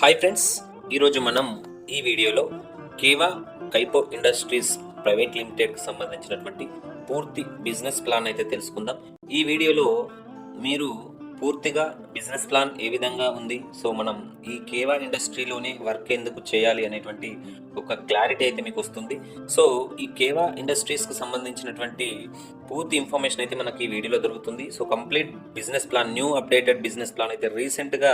Hi friends, ఈరోజు మనం ఈ వీడియోలో కేవా కైపో ఇండస్ట్రీస్ ప్రైవేట్ లిమిటెడ్కి సంబంధించినటువంటి పూర్తి బిజినెస్ ప్లాన్ అయితే తెలుసుకుందాం. ఈ వీడియోలో మీరు పూర్తిగా బిజినెస్ ప్లాన్ ఏ విధంగా ఉంది, సో మనం ఈ కేవా ఇండస్ట్రీలోనే వర్క్ ఎందుకు చేయాలి అనేటువంటి ఒక క్లారిటీ అయితే మీకు వస్తుంది. సో ఈ కేవా ఇండస్ట్రీస్కి సంబంధించినటువంటి పూర్తి ఇన్ఫర్మేషన్ అయితే మనకి ఈ వీడియోలో దొరుకుతుంది. So complete business plan, new updated business plan అయితే, రీసెంట్గా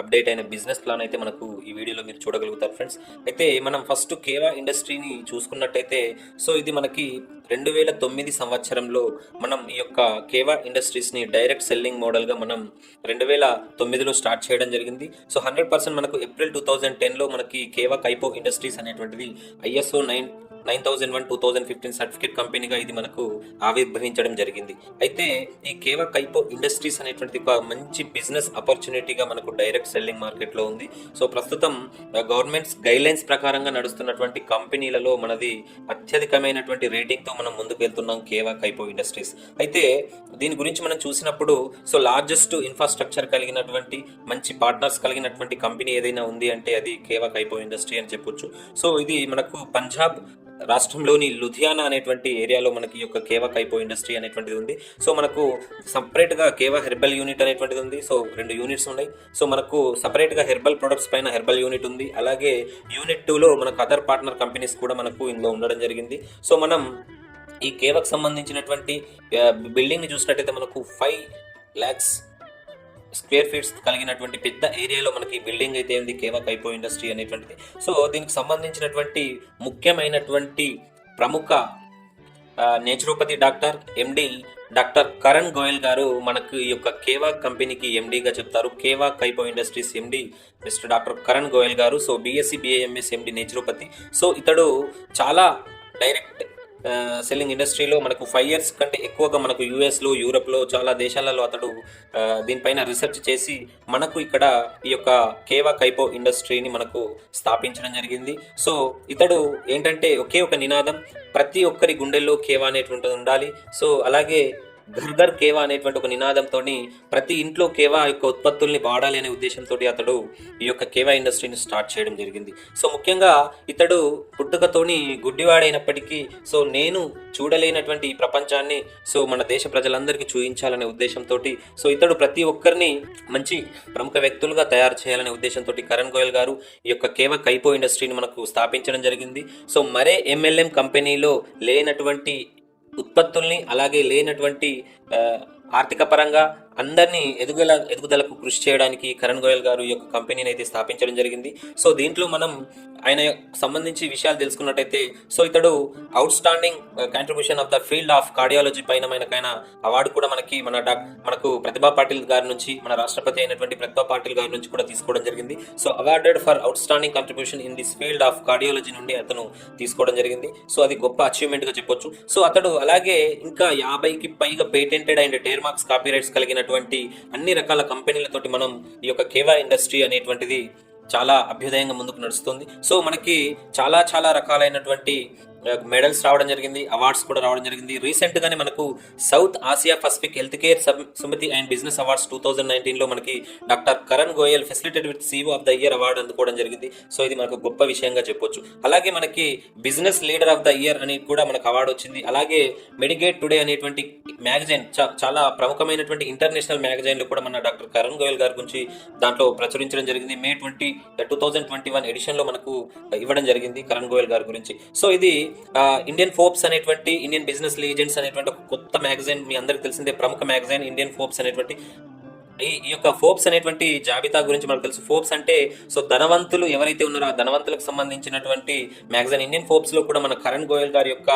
అప్డేట్ అయిన బిజినెస్ ప్లాన్ అయితే మనకు ఈ వీడియోలో మీరు చూడగలుగుతారు ఫ్రెండ్స్. అయితే మనం ఫస్ట్ కేవా ఇండస్ట్రీని చూసుకున్నట్టయితే, సో ఇది మనకి 2009 సంవత్సరంలో మనం ఈ యొక్క కేవా ఇండస్ట్రీస్ని డైరెక్ట్ సెల్లింగ్ మోడల్గా మనం 2009లో స్టార్ట్ చేయడం జరిగింది. సో 100% మనకు ఏప్రిల్ 2010లో మనకి కేవా కైపో ఇండస్ట్రీస్ అనేటువంటిది ISO 9001:2015 సర్టిఫికేట్ కంపెనీగా ఇది మనకు ఆవిర్భవించడం జరిగింది. అయితే ఈ కేవా కైపో ఇండస్ట్రీస్ అనేటువంటిది ఒక మంచి బిజినెస్ ఆపర్చునిటీగా మనకు డైరెక్ట్ సెల్లింగ్ మార్కెట్లో ఉంది. సో ప్రస్తుతం గవర్నమెంట్స్ గైడ్లైన్స్ ప్రకారంగా నడుస్తున్నటువంటి కంపెనీలలో మనది అత్యధికమైనటువంటి రేటింగ్తో మనం ముందుకు వెళ్తున్నాం కేవా కైపో ఇండస్ట్రీస్. అయితే దీని గురించి మనం చూసినప్పుడు, సో లార్జెస్ట్ ఇన్ఫ్రాస్ట్రక్చర్ కలిగినటువంటి మంచి పార్ట్నర్స్ కలిగినటువంటి కంపెనీ ఏదైనా ఉంది అంటే అది కేవా కైపో ఇండస్ట్రీ అని చెప్పొచ్చు. సో ఇది మనకు పంజాబ్ రాష్ట్రంలోని లుధియానా అనేటువంటి ఏరియాలో మనకి ఈ యొక్క కేవా కైపో ఇండస్ట్రీ అనేటువంటిది ఉంది. సో మనకు సపరేట్గా కేవా హెర్బల్ యూనిట్ అనేటువంటిది ఉంది. సో 2 యూనిట్స్ ఉన్నాయి. సో మనకు సపరేట్గా హెర్బల్ ప్రొడక్ట్స్ పైన హెర్బల్ యూనిట్ ఉంది. అలాగే యూనిట్ 2లో మనకు అదర్ పార్ట్నర్ కంపెనీస్ కూడా మనకు ఇందులో ఉండడం జరిగింది. సో మనం ఈ కేవాకు సంబంధించినటువంటి బిల్డింగ్ని చూసినట్టయితే మనకు 5 lakhs స్క్వేర్ ఫీట్స్ కలిగినటువంటి పెద్ద ఏరియాలో మనకి బిల్డింగ్ అయితే ఉంది కేవా కైపో ఇండస్ట్రీ అనేటువంటిది. సో దీనికి సంబంధించినటువంటి ముఖ్యమైనటువంటి ప్రముఖ naturopathy doctor MD doctor Karan Goyal గారు మనకు ఈ యొక్క కేవా కంపెనీకి ఎండీగా చెప్తారు. Keva Kaipo industries MD mister doctor Karan Goyal గారు. So BSc BA MS MD naturopathy. So ఇతడు చాలా డైరెక్ట్ సెల్లింగ్ ఇండస్ట్రీలో మనకు 5 years కంటే ఎక్కువగా మనకు యూఎస్లో, యూరోప్లో చాలా దేశాలలో అతడు దీనిపైన రీసెర్చ్ చేసి మనకు ఇక్కడ ఈ యొక్క కేవా కైపో ఇండస్ట్రీని మనకు స్థాపించడం జరిగింది. సో ఇతడు ఏంటంటే ఒకే ఒక నినాదం, ప్రతి ఒక్కరి గుండెల్లో కేవా అనేటువంటిది ఉండాలి. సో అలాగే ఘర్ ఘర్ కేవా అనేటువంటి ఒక నినాదంతో ప్రతి ఇంట్లో కేవా యొక్క ఉత్పత్తుల్ని వాడాలి అనే ఉద్దేశంతో అతడు ఈ యొక్క కేవా ఇండస్ట్రీని స్టార్ట్ చేయడం జరిగింది. సో ముఖ్యంగా ఇతడు పుట్టుకతోని గుడ్డివాడైనప్పటికీ, సో నేను చూడలేనటువంటి ఈ ప్రపంచాన్ని సో మన దేశ ప్రజలందరికీ చూపించాలనే ఉద్దేశంతో, సో ఇతడు ప్రతి ఒక్కరిని మంచి ప్రముఖ వ్యక్తులుగా తయారు చేయాలనే ఉద్దేశంతో కరణ్ గోయల్ గారు ఈ యొక్క కేవా కైపో ఇండస్ట్రీని మనకు స్థాపించడం జరిగింది. సో మరే MLM కంపెనీలో లేనటువంటి ఉత్పత్తుల్ని, అలాగే లేనటువంటి ఆర్థిక పరంగా అందరినీ ఎదుగుదలకు కృషి చేయడానికి కరణ్ గోయల్ గారు ఈ యొక్క కంపెనీని అయితే స్థాపించడం జరిగింది. సో దీంట్లో మనం ఆయన సంబంధించి విషయాలు తెలుసుకున్నట్టయితే, సో ఇతడు out standing contribution of the field of cardiology పైన మనకైన అవార్డు కూడా మనకు ప్రతిభా పాటిల్ గారి నుంచి, మన రాష్ట్రపతి అయినటువంటి ప్రతిభా పాటిల్ గారి నుంచి కూడా తీసుకోవడం జరిగింది. So awarded for out standing contribution in this field of cardiology నుండి అతను తీసుకోవడం జరిగింది. సో అది గొప్ప అచీవ్మెంట్ గా చెప్పొచ్చు. సో అతడు అలాగే ఇంకా 50కి పైగా patented and trade marks, copyrights కలిగినటువంటి అన్ని రకాల కంపెనీలతోటి మనం ఈ యొక్క కేవా ఇండస్ట్రీ అనేటువంటిది చాలా అభ్యుదయంగా ముందుకు నడుస్తుంది. సో మనకి చాలా రకాలైనటువంటి మెడల్స్ రావడం జరిగింది, అవార్డ్స్ కూడా రావడం జరిగింది. రీసెంట్ గానే మనకు South Asia Pacific health care summit and business awards 2019లో మనకి doctor Karan Goyal facilitated with CEO of the year award అందుకోవడం జరిగింది. సో ఇది మనకు గొప్ప విషయంగా చెప్పొచ్చు. అలాగే మనకి business leader of the year అని కూడా మనకు అవార్డు వచ్చింది. అలాగే మెడిగేట్ టుడే అనేటువంటి మ్యాగజైన్, చాలా ప్రముఖమైనటువంటి ఇంటర్నేషనల్ మ్యాగజైన్లో కూడా మన డాక్టర్ కరణ్ గోయల్ గారి గురించి దాంట్లో ప్రచురించడం జరిగింది. May 20, 2021 ఎడిషన్లో మనకు ఇవ్వడం జరిగింది కరణ్ గోయల్ గారి గురించి. సో ఇది ఇండియన్ ఫోర్బ్స్ అనేటువంటి, ఇండియన్ బిజినెస్ లీజెండ్స్ అనేటువంటి ఒక కొత్త మ్యాగజైన్, మీ అందరికి తెలిసిందే ప్రముఖ మ్యాగజైన్ ఇండియన్ ఫోర్బ్స్ అనేటువంటి. ఈ యొక్క ఫోర్బ్స్ అనేటువంటి జాబితా గురించి మనకు తెలుసు. ఫోర్బ్స్ అంటే సో ధనవంతులు ఎవరైతే ఉన్నారో ఆ ధనవంతులకు సంబంధించినటువంటి మ్యాగజైన్. ఇండియన్ ఫోర్బ్స్ లో కూడా మన కరణ్ గోయల్ గారి యొక్క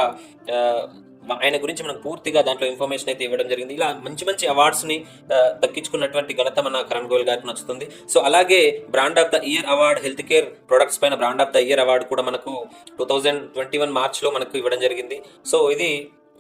ఆయన గురించి మనకు పూర్తిగా దాంట్లో ఇన్ఫర్మేషన్ అయితే ఇవ్వడం జరిగింది. ఇలా మంచి అవార్డ్స్ ని దక్కించుకున్నటువంటి ఘనత మన కరణ్ గోయల్ గారికి నచ్చుతుంది. సో అలాగే brand of the year award, health care products పైన brand of the year award కూడా మనకు 2021 మార్చ్లో మనకు ఇవ్వడం జరిగింది. సో ఇది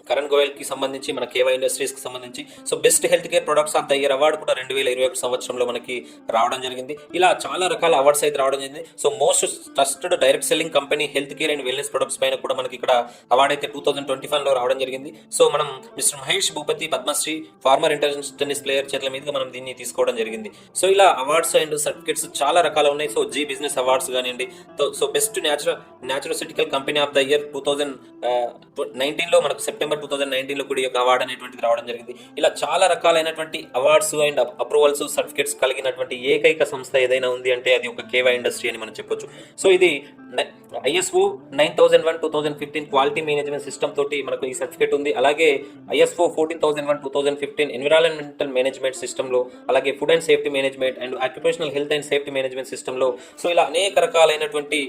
కరణ్ గోయల్ కి సంబంధించి మన కేవా ఇండస్ట్రీస్ కి సంబంధించి so best health care products of the year award కూడా 2021 సంవత్సరంలో మనకి రావడం జరిగింది. ఇలా చాలా రకాల అవార్డ్స్ అయితే రావడం జరిగింది. So most trusted direct selling company health care and wellness products పైన కూడా మనకి ఇక్కడ అవార్డు అయితే 2025 లో రావడం జరిగింది. సో మనం mister Mahesh Bhupathi Padmashri former international tennis player చేతుల మీదుగా మనం దీన్ని తీసుకోవడం జరిగింది. సో ఇలా అవార్డ్స్ అండ్ సర్టిఫికేట్స్ చాలా రకాలు ఉన్నాయి. సో జీ బిజినెస్ అవార్డ్స్ కానివ్వండి, so best naturoceutical company of the year 2019 లో మనకు సెప్టెంబర్ 2019 లో కూడా ఈ యొక్క అవార్డు అనేటువంటిది రావడం జరిగింది. ఇలా చాలా రకాలైనటువంటి అవార్డ్స్ అండ్ అప్రూవల్స్ సర్టిఫికేట్స్ కలిగినటువంటి ఏకైక సంస్థ ఏదైనా ఉంది అంటే అది ఒక కేవా ఇండస్ట్రీ అని మనం చెప్పొచ్చు. సో ఇది ISO 9001:2015 క్వాలిటీ మేనేజ్మెంట్ సిస్టమ్ తోటి మనకు ఈ సర్టిఫికేట్ ఉంది. అలాగే ISO 14001:2015 ఎన్విరాన్మెంటల్ మేనేజ్మెంట్ సిస్టమ్ లో, అలాగే food and safety management and occupational health and safety management system లో సో ఇలా అనేక రకాలైనటువంటి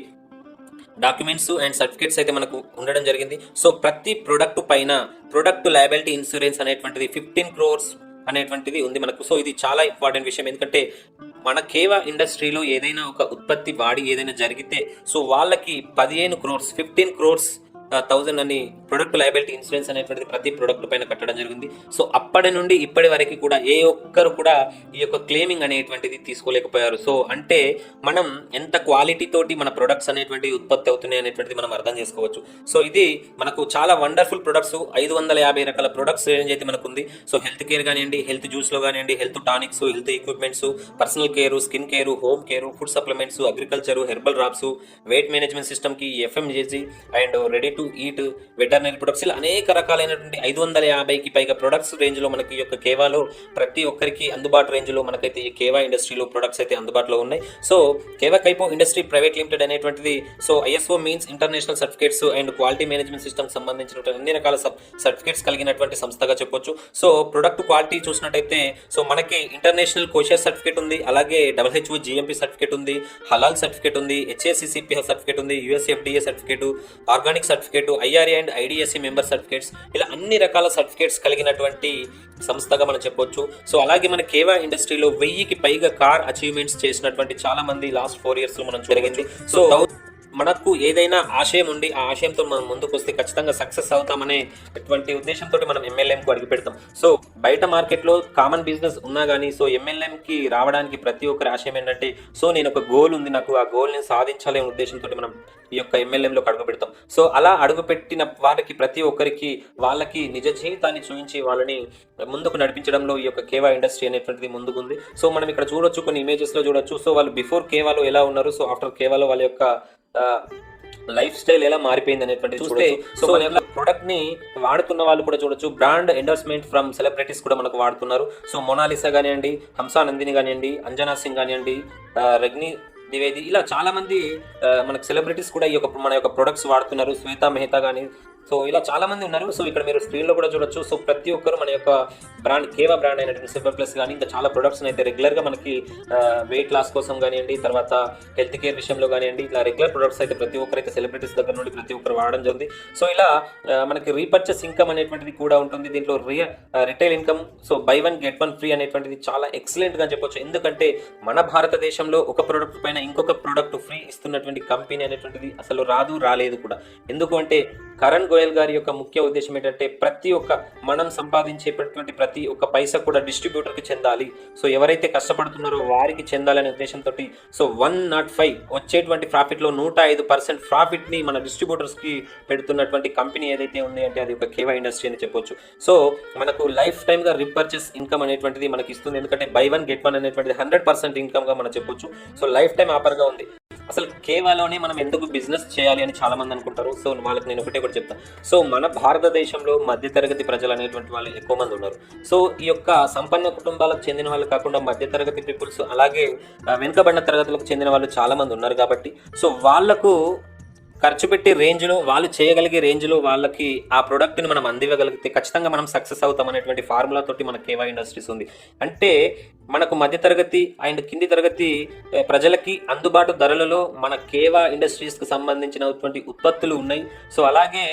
డాక్యుమెంట్స్ అండ్ సర్టిఫికేట్స్ అయితే మనకు ఉండడం జరిగింది. సో ప్రతి ప్రొడక్ట్ పైన ప్రొడక్ట్ లయబిలిటీ ఇన్సూరెన్స్ అనేటువంటిది 15 crores అనేటువంటిది ఉంది మనకు. సో ఇది చాలా ఇంపార్టెంట్ విషయం, ఎందుకంటే మన కేవా ఇండస్ట్రీలో ఏదైనా ఒక ఉత్పత్తి వాడి ఏదైనా జరిగితే సో వాళ్ళకి 15 crores 15 crores 1000 అని ప్రొడక్ట్ లయబిలిటీ ఇన్సూరెన్స్ అనేటువంటిది ప్రతి ప్రొడక్ట్ పైన కట్టడం జరిగింది. సో అప్పటి నుండి ఇప్పటి వరకు కూడా ఏ ఒక్కరు కూడా ఈ యొక్క క్లెయిమింగ్ అనేటువంటిది తీసుకోలేకపోయారు. సో అంటే మనం ఎంత క్వాలిటీ తోటి మన ప్రొడక్ట్స్ అనేటువంటి ఉత్పత్తి అవుతున్నాయి అనేటువంటిది మనం అర్థం చేసుకోవచ్చు. సో ఇది మనకు చాలా వండర్ఫుల్ ప్రొడక్ట్స్, 550 రకాల ప్రొడక్ట్స్ రేంజ్ అయితే మనకు ఉంది. సో హెల్త్ కేర్ కానివ్వండి, హెల్త్ జ్యూస్ లో కానివ్వండి, health tonics, health equipments, personal care, skin care, home care, food supplements, agriculture, herbal drops, weight management system కి FMGC and ready to eat, veterinary products, ఇలా అనేక రకాలైనటువంటి 550కి పైగా ప్రొడక్ట్స్ రేంజ్ లో మనకి ఈ యొక్క కేవాలో ప్రతి ఒక్కరికి అందుబాటు రేంజ్ లో మనకైతే ఈ కేవా ఇండస్ట్రీలో ప్రొడక్ట్స్ అయితే అందుబాటులో ఉన్నాయి. సో కేవా కైపో ఇండస్ట్రీ ప్రైవేట్ లిమిటెడ్ అనేటువంటిది so ISO means international certificates and quality management system సంబంధించినటువంటి అన్ని రకాల సర్టిఫికేట్స్ కలిగినటువంటి సంస్థగా చెప్పొచ్చు. సో ప్రొడక్ట్ క్వాలిటీ చూసినట్టయితే సో మనకి ఇంటర్నేషనల్ కోషియర్ సర్టిఫికేట్ ఉంది, అలాగే WHO GMP సర్టిఫికేట్ ఉంది, హలాల్ సర్టిఫికేట్ ఉంది, HACCP సర్టిఫికేట్ ఉంది, US FDA certificate, organic certificate, IRA and IDSC member certificates, ఇలా అన్ని రకాల సర్టిఫికేట్స్ కలిగినటువంటి సంస్థగా మనం చెప్పొచ్చు. సో అలాగే మన కేవా ఇండస్ట్రీలో 1000కి పైగా కార్ అచీవ్మెంట్స్ చేసినటువంటి చాలా మంది లాస్ట్ 4 years లో మనం జరిగింది. సో మనకు ఏదైనా ఆశయం ఉండి ఆ ఆశయంతో మనం ముందుకు వస్తే ఖచ్చితంగా సక్సెస్ అవుతామనే అటువంటి ఉద్దేశంతో మనం MLMకు అడుగు పెడతాం. సో బయట మార్కెట్లో కామన్ బిజినెస్ ఉన్నా కానీ సో MLMకి రావడానికి ప్రతి ఒక్కరి ఆశయం ఏంటంటే సో నేను ఒక గోల్ ఉంది, నాకు ఆ గోల్ నేను సాధించాలనే ఉద్దేశంతో మనం ఈ యొక్క MLMలోకి అడుగు పెడతాం. సో అలా అడుగుపెట్టిన వారికి ప్రతి ఒక్కరికి వాళ్ళకి నిజ జీవితాన్ని చూపించి వాళ్ళని ముందుకు నడిపించడంలో ఈ యొక్క కేవా ఇండస్ట్రీ అనేటువంటిది ముందుకుంది. సో మనం ఇక్కడ చూడొచ్చు, కొన్ని ఇమేజెస్ లో చూడొచ్చు. సో వాళ్ళు బిఫోర్ కేవాలో ఎలా ఉన్నారు, సో ఆఫ్టర్ కేవాలో వాళ్ళ యొక్క లైఫ్ స్టైల్ ఎలా మారిపోయింది అనేటువంటి చూస్తే సో మన యొక్క ప్రొడక్ట్ ని వాడుతున్న వాళ్ళు కూడా చూడొచ్చు. బ్రాండ్ ఎండోర్స్మెంట్ ఫ్రమ్ సెలబ్రిటీస్ కూడా మనకు వాడుతున్నారు. సో మొనాలిసా కానివ్వండి, హంసా నందిని కానివ్వండి, అంజనా సింగ్ కానివ్వండి, రగ్ని ద్వివేది, ఇలా చాలా మంది మనకు సెలబ్రిటీస్ కూడా ఈ యొక్క మన యొక్క ప్రొడక్ట్స్ వాడుతున్నారు. శ్వేతా మెహతా కానీ సో ఇలా చాలా మంది ఉన్నారు. సో ఇక్కడ మీరు స్క్రీన్ లో కూడా చూడొచ్చు. సో ప్రతి ఒక్కరు మన యొక్క బ్రాండ్ కేవా బ్రాండ్ అయినటువంటి సిల్వర్ ప్లస్ కానీ ఇంకా చాలా ప్రొడక్ట్స్ అయితే రెగ్యులర్ గా మనకి వెయిట్ లాస్ కోసం కానివ్వండి, తర్వాత హెల్త్ కేర్ విషయంలో కానివ్వండి, ఇట్లా రెగ్యులర్ ప్రొడక్ట్స్ అయితే ప్రతి ఒక్కరైతే సెలబ్రిటీస్ దగ్గర నుండి ప్రతి ఒక్కరు వాడడం జరిగింది. సో ఇలా మనకి రీపర్చేస్ ఇన్కమ్ అనేటువంటిది కూడా ఉంటుంది దీంట్లో. Retail income so by 1 get 1 free అనేటువంటిది చాలా ఎక్సలెంట్ గా చెప్పొచ్చు. ఎందుకంటే మన భారతదేశంలో ఒక ప్రొడక్ట్ పైన ఇంకొక ప్రొడక్ట్ ఫ్రీ ఇస్తున్నటువంటి కంపెనీ అనేటువంటిది అసలు రాలేదు కూడా. ఎందుకు అంటే కరణ్ గోయల్ గారి యొక్క ముఖ్య ఉద్దేశం ఏంటంటే ప్రతి ఒక్క మనం సంపాదించేటటువంటి ప్రతి ఒక్క పైసా కూడా డిస్ట్రిబ్యూటర్ కి చెందాలి. సో ఎవరైతే కష్టపడుతున్నారో వారికి చెందాలనే ఉద్దేశంతో సో 105 వచ్చేటువంటి ప్రాఫిట్ లో 105% ప్రాఫిట్ ని మన డిస్ట్రిబ్యూటర్స్ కి పెడుతున్నటువంటి కంపెనీ ఏదైతే ఉంది అంటే అది ఒక కేవా ఇండస్ట్రీ అని చెప్పొచ్చు. సో మనకు లైఫ్ టైమ్ గా రీపర్చేస్ ఇన్కమ్ అనేటువంటిది మనకి ఇస్తుంది. ఎందుకంటే బై 1 get 1 అనేటువంటిది 100% ఇన్కమ్ గా మనం చెప్పొచ్చు. సో లైఫ్ టైం ఆఫర్ గా ఉంది. అసలు కేవాలోనే మనం ఎందుకు బిజినెస్ చేయాలి అని చాలా మంది అనుకుంటారు. సో వాళ్ళకి నేను ఒకటే కూడా చెప్తాను. సో మన భారతదేశంలో మధ్యతరగతి ప్రజలు అనేటువంటి వాళ్ళు ఎక్కువ మంది ఉన్నారు. సో ఈ యొక్క సంపన్న కుటుంబాలకు చెందిన వాళ్ళు కాకుండా మధ్యతరగతి పీపుల్స్, అలాగే వెనుకబడిన తరగతులకు చెందిన వాళ్ళు చాలా మంది ఉన్నారు. కాబట్టి సో వాళ్లకు ఖర్చు పెట్టే రేంజ్లో వాళ్ళు చేయగలిగే రేంజ్లో వాళ్ళకి ఆ ప్రోడక్ట్ని మనం అందివ్వగలిగితే ఖచ్చితంగా మనం సక్సెస్ అవుతాం అనేటువంటి ఫార్ములా తోటి మన కేవా ఇండస్ట్రీస్ ఉంది. అంటే మనకు మధ్యతరగతి అండ్ కింది తరగతి ప్రజలకి అందుబాటు ధరలలో మన కేవా ఇండస్ట్రీస్కి సంబంధించినటువంటి ఉత్పత్తులు ఉన్నాయి. సో అలాగే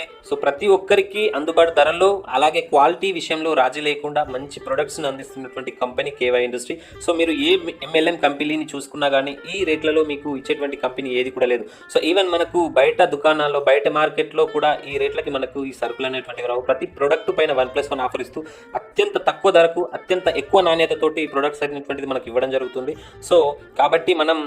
ప్రతి ఒక్కరికి అందుబాటు ధరల్లో అలాగే క్వాలిటీ విషయంలో రాజీ లేకుండా మంచి ప్రొడక్ట్స్ని అందిస్తున్నటువంటి కంపెనీ కేవా ఇండస్ట్రీ. సో మీరు ఏ ఎంఎల్ఎం కంపెనీని చూసుకున్నా కానీ ఈ రేట్లలో మీకు ఇచ్చేటువంటి కంపెనీ ఏది కూడా లేదు. సో ఈవెన్ మనకు బయట దుకాణాల్లో బయట మార్కెట్లో కూడా ఈ రేట్లకి మనకు ఈ సరుకులు అనేటువంటివి రావు. ప్రతి ప్రొడక్ట్ పైన 1+1 ఆఫర్ ఇస్తూ అత్యంత తక్కువ ధరకు అత్యంత ఎక్కువ నాణ్యతతోటి ఈ ప్రొడక్ట్స్ అనేటువంటిది మనకు ఇవ్వడం జరుగుతుంది. సో కాబట్టి మనం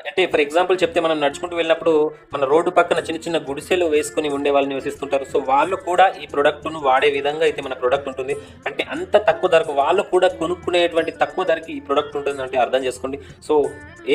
అంటే ఫర్ ఎగ్జాంపుల్ చెప్తే మనం నడుచుకుంటూ వెళ్ళినప్పుడు మన రోడ్డు పక్కన చిన్న చిన్న గుడిసెలు వేసుకుని ఉండే వాళ్ళు నివసిస్తుంటారు. సో వాళ్ళు కూడా ఈ ప్రోడక్ట్ను వాడే విధంగా అయితే మన ప్రోడక్ట్ ఉంటుంది. అంటే అంత తక్కువ ధరకు వాళ్ళు కూడా కొనుక్కునేటువంటి తక్కువ ధరకి ఈ ప్రోడక్ట్ ఉంటుంది అంటే అర్థం చేసుకోండి. సో